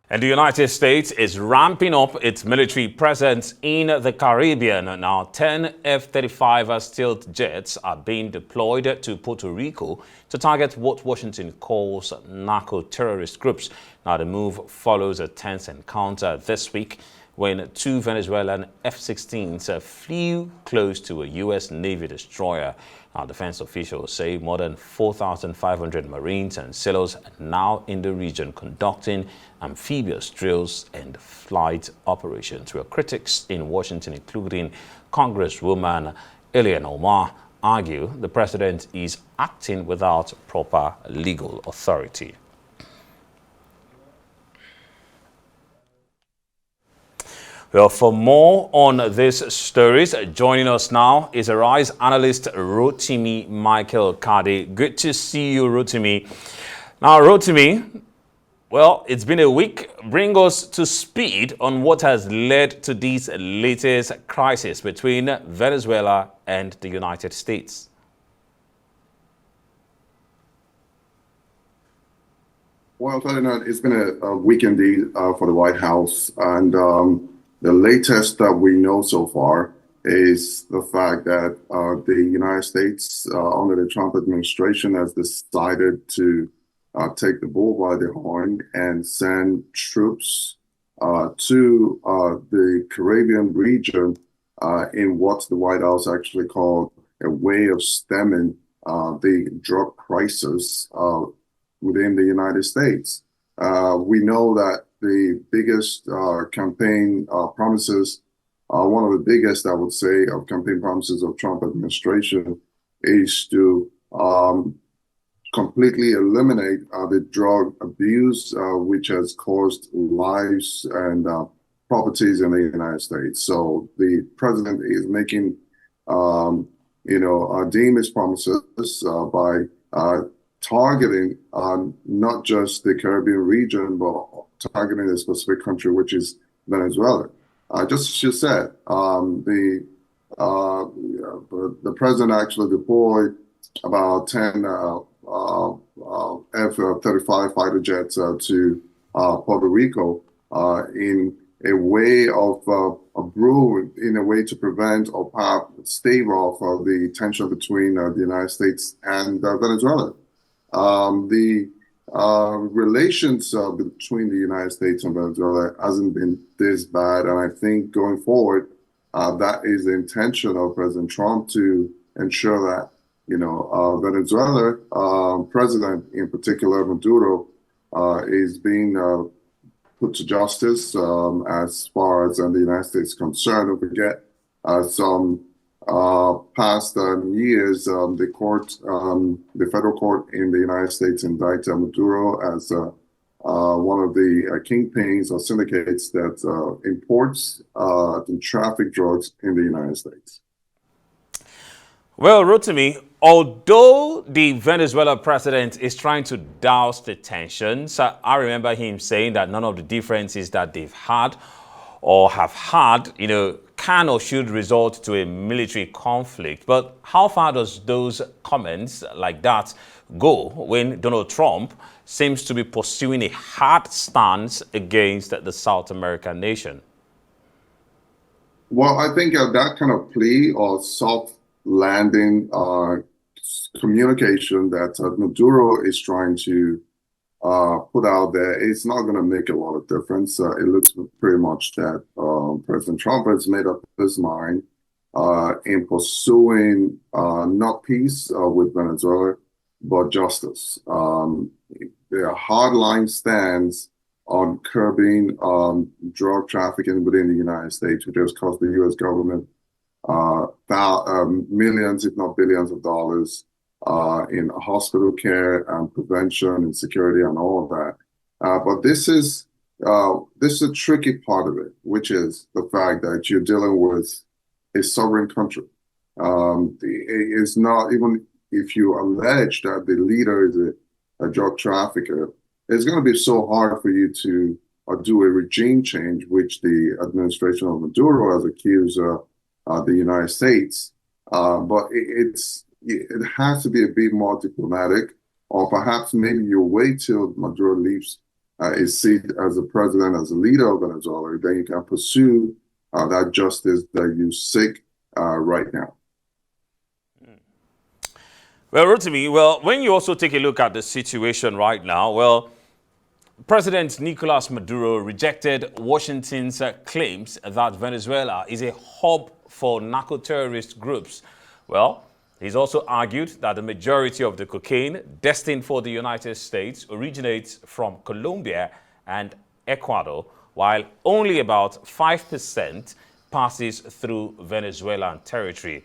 And the United States is ramping up its military presence in the Caribbean. Now, 10 F-35 stealth jets are being deployed to Puerto Rico to target what Washington calls narco-terrorist groups. Now, the move follows a tense encounter this week when two Venezuelan F-16s flew close to a U.S. Navy destroyer. Now, defense officials say more than 4,500 Marines and sailors are now in the region conducting amphibious drills and flight operations. Where critics in Washington, including Congresswoman Ilhan Omar, argue the president is acting without proper legal authority. Well, for more on these stories, joining us now is Arise analyst Rotimi Michael Kade. Good to see you, Rotimi. Now, Rotimi, well, it's been a week. Bring us to speed on what has led to this latest crisis between Venezuela and the United States. Well, Ferdinand, it's been a week indeed for the White House, and the latest that we know so far is the fact that the United States, under the Trump administration, has decided to take the bull by the horn and send troops to the Caribbean region in what the White House actually called a way of stemming the drug crisis within the United States. We know that the biggest campaign promises, one of the biggest, I would say, of campaign promises of Trump administration is to completely eliminate the drug abuse, which has caused lives and properties in the United States. So the president is making, deem his promises by targeting not just the Caribbean region, but targeting a specific country, which is Venezuela. Just as you said, the president actually deployed about 10 F-35 fighter jets to Puerto Rico in a way of in a way to prevent or stave off the tension between the United States and Venezuela. The relations between the United States and Venezuela hasn't been this bad, and I think going forward, that is the intention of President Trump to ensure that Venezuela president, in particular Maduro, is being put to justice as far as the United States is concerned. Don't forget, some past years, the federal court in the United States indicted Maduro as one of the kingpins or syndicates that imports and traffic drugs in the United States. Well, Rotimi, although the Venezuela president is trying to douse the tensions, I remember him saying that none of the differences that they've had or have had, can or should result to a military conflict. But how far does those comments like that go when Donald Trump seems to be pursuing a hard stance against the South American nation? Well, I think that kind of plea or soft landing communication that Maduro is trying to put out there, it's not going to make a lot of difference. It looks pretty much that President Trump has made up his mind in pursuing not peace with Venezuela, but justice. Their hardline stance on curbing drug trafficking within the United States, which has cost the U.S. government millions, if not billions of dollars in hospital care and prevention and security and all of that. But this is a tricky part of it, which is the fact that you're dealing with a sovereign country. It's not, even if you allege that the leader is a drug trafficker, it's going to be so hard for you to do a regime change, which the administration of Maduro has accused the United States. But it has to be a bit more diplomatic, or perhaps maybe you wait till Maduro leaves a seat as a president, as a leader of Venezuela, then you can pursue that justice that you seek right now. Well, Rotimi, well, when you also take a look at the situation right now, well, President Nicolas Maduro rejected Washington's claims that Venezuela is a hub for narco-terrorist groups. Well, he's also argued that the majority of the cocaine destined for the United States originates from Colombia and Ecuador, while only about 5% passes through Venezuelan territory.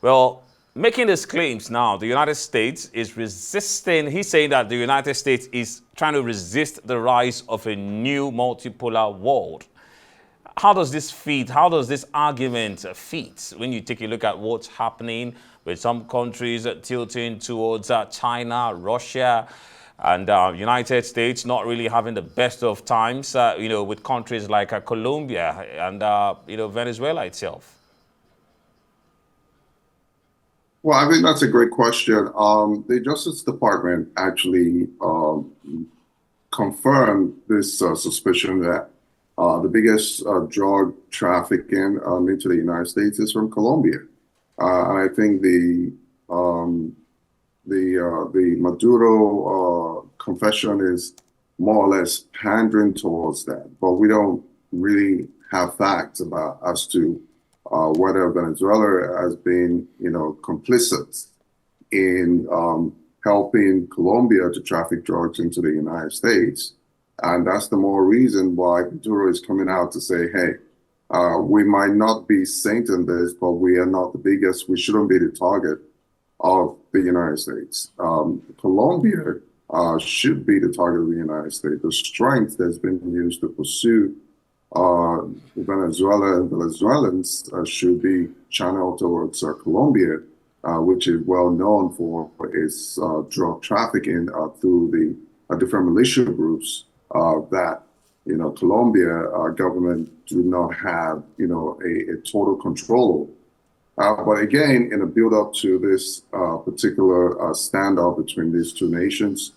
Well, making these claims now, the United States is resisting. He's saying that the United States is trying to resist the rise of a new multipolar world. How does this fit? How does this argument fit when you take a look at what's happening with some countries tilting towards China, Russia, and United States not really having the best of times, with countries like Colombia and, Venezuela itself? Well, I think that's a great question. The Justice Department actually confirmed this suspicion that the biggest drug trafficking into the United States is from Colombia. And I think the Maduro confession is more or less pandering towards that, but we don't really have facts as to whether Venezuela has been, complicit in helping Colombia to traffic drugs into the United States. And that's the more reason why Maduro is coming out to say, hey, we might not be sainting this, but we are not the biggest. We shouldn't be the target of the United States. Colombia should be the target of the United States. The strength that's been used to pursue Venezuela and Venezuelans should be channeled towards Colombia, which is well known for its drug trafficking through the different militia groups that Colombia government do not have a total control. But again, in a build-up to this particular standoff between these two nations,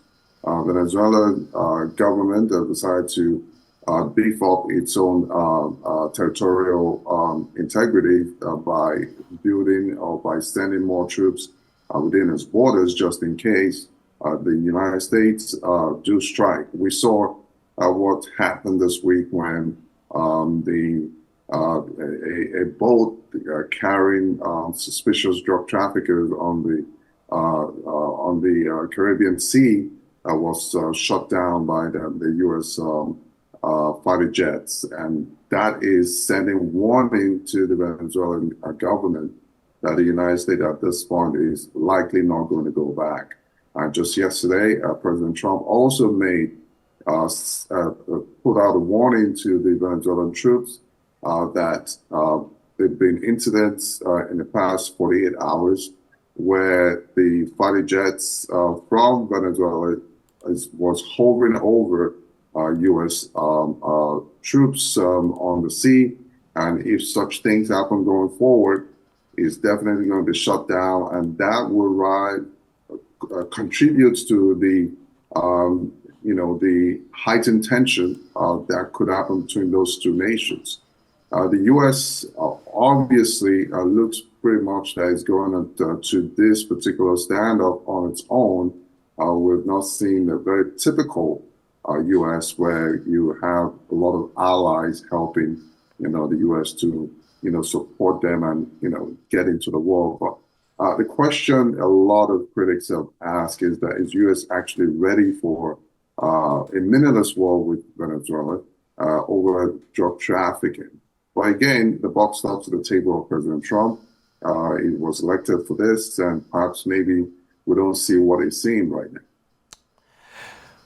Venezuela government decided to beef up its own territorial integrity by building or by sending more troops within its borders, just in case the United States do strike. We saw what happened this week when a boat carrying suspicious drug traffickers on the Caribbean Sea was shut down by the U.S. Fighter jets, and that is sending warning to the Venezuelan government that the United States at this point is likely not going to go back. Just yesterday, President Trump also made put out a warning to the Venezuelan troops that there have been incidents in the past 48 hours where the fighter jets from Venezuela was hovering over U.S. Troops on the sea, and if such things happen going forward, it's definitely going to be shut down, and that will contributes to the the heightened tension that could happen between those two nations. The U.S. Obviously looks pretty much that it's going to this particular standoff on its own. We've not seen a very typical U.S. where you have a lot of allies helping, the U.S. to, support them and, get into the war. But the question a lot of critics have asked is that is U.S. actually ready for a meaningless war with Venezuela over drug trafficking? But again, the buck stops at the table of President Trump. He was elected for this, and perhaps maybe we don't see what he's seeing right now.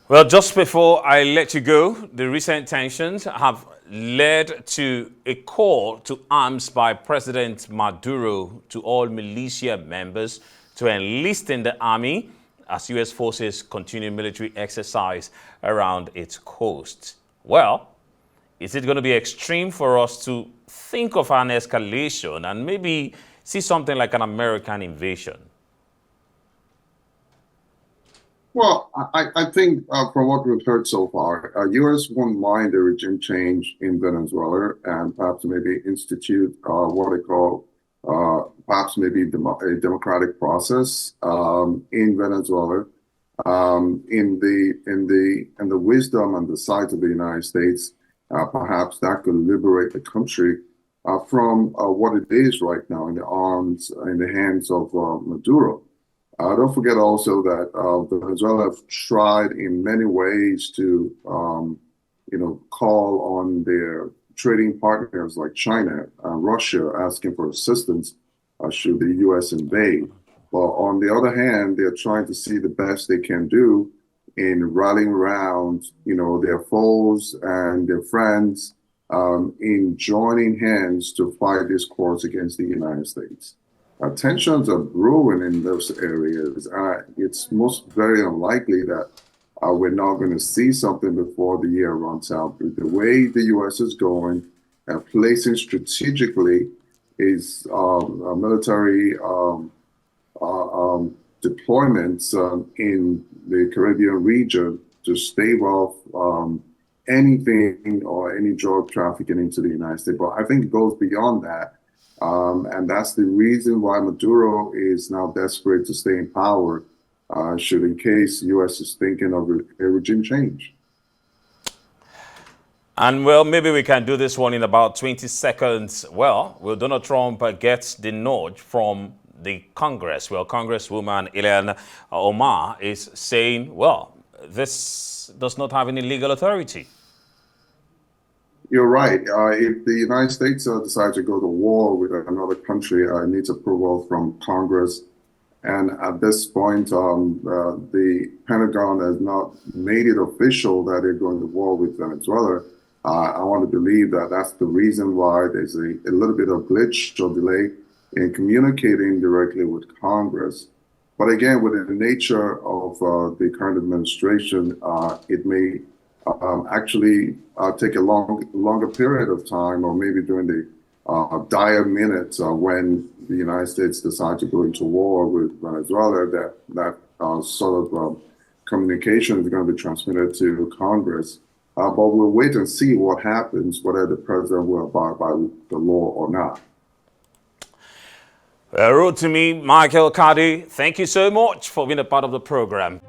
Well, just before I let you go, the recent tensions have led to a call to arms by President Maduro to all militia members to enlist in the army as U.S. forces continue military exercise around its coast. Well, is it going to be extreme for us to think of an escalation and maybe see something like an American invasion? Well, I think from what we've heard so far, U.S. won't mind a regime change in Venezuela and perhaps maybe institute what they call perhaps maybe a democratic process in Venezuela. In the wisdom and the sight of the United States, perhaps that could liberate the country from what it is right now in the arms, in the hands of Maduro. Don't forget also that Venezuela have tried in many ways to, call on their trading partners like China and Russia, asking for assistance should the U.S. invade. Well, on the other hand, they're trying to see the best they can do in rallying around, their foes and their friends in joining hands to fight this course against the United States. Tensions are brewing in those areas. It's most very unlikely that we're not going to see something before the year runs out. The way the U.S. is going and placing strategically is military deployments in the Caribbean region to stave off anything or any drug trafficking into the United States. But I think it goes beyond that. And that's the reason why Maduro is now desperate to stay in power, should in case the U.S. is thinking of a regime change. And well, maybe we can do this one in about 20 seconds. Well, will Donald Trump get the nod from the Congress? Well, Congresswoman Ilhan Omar is saying, well, this does not have any legal authority. You're right. If the United States decides to go to war with another country, it needs approval from Congress. And at this point, the Pentagon has not made it official that they're going to war with Venezuela. I want to believe that that's the reason why there's a little bit of glitch or delay in communicating directly with Congress. But again, with the nature of the current administration, it may actually take a longer period of time, or maybe during the dire minutes when the United States decide to go into war with Venezuela, that sort of communication is going to be transmitted to Congress. But we'll wait and see what happens, whether the president will abide by the law or not. Wrote to me, Michael Kade, thank you so much for being a part of the program.